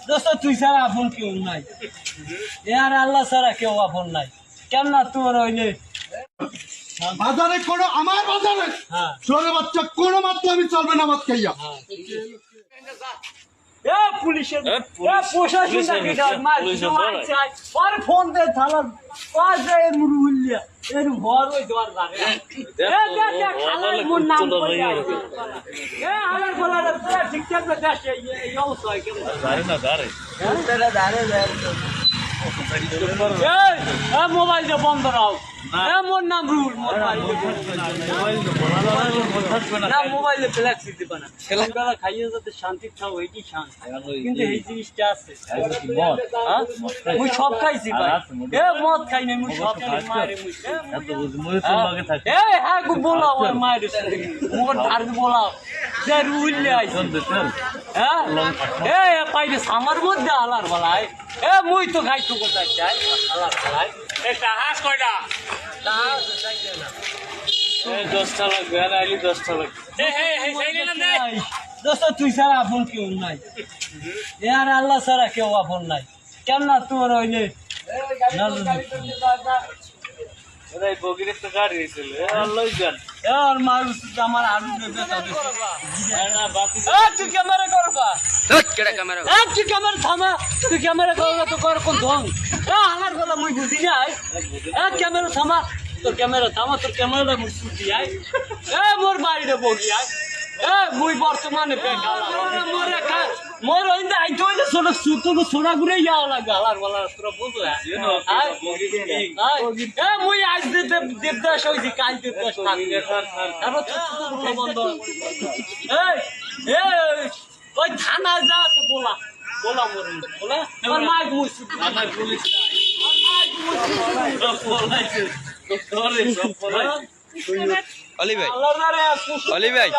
দোস্ত তুই ছাড়া আপন কেউ নাই, আর আল্লাহ ছাড়া কেউ আপন নাই। কেন না তোর হইলে বাজারে কোনো আমার বাজারে ছোট বাচ্চা কোনো মাত্রা চলবে না মাত খাইয়া। পুলিশের প্রশাসন ফোন দে থালা মুরুলিয়া এর ভর ওই দর ঠিকঠাক মোবাইল বন্ধ রাও। মোর নাম রুল, মোবাইলে ফ্ল্যাক্সি দিবা না, বেলা খাইয়ে যাতে শান্তি খাও, এইটি শান্তি। কিন্তু এই জিনিসটা আছে, মুই সব খাইছি ভাই, মদ খাই নাই, মুই সব খাই মায়ের হ্যাঁ বলাও আর মায়ের মোর আর বলাও যে রুল হ্যাঁ পাইবে আমার মধ্যে আলার বলায় মুই তো খাইতো কোথায় চাই আলার বলায়। হাঁস কয়টা? 10টা লাগবে, আর আইলি 10টা লাগবে। দোস্ত তুই ছাড়া আপন কেউ নাই, আর আল্লাহ ছাড়া কেউ আপন নাই। কেন না তোর হইলে আমার আলু তুই ক্যামেরা করবা, তুই ক্যামেরা থামা, তুই ক্যামেরা করবা তো কর কোন ধন আমার বলা মুই বুঝি নাই। ক্যামেরা থামা, তোর ক্যামেরা থামা, তোর ক্যামেরাটা মুই ছুটি আয় মোর বাড়িতে বগি আয় মুই বর্তমানে মোর আইতে হইলে ছোট ছোড়া ঘুরে যাওয়া লাগে আলার বলা তোরা বুঝলো। মুই আজ দেবদাস হয়েছি, কাল দেবদাস বন্ধ ওই থানা যা বলা বলা মোর বলা আমার মাইক মুই অলি ভাই, অলি ভাই।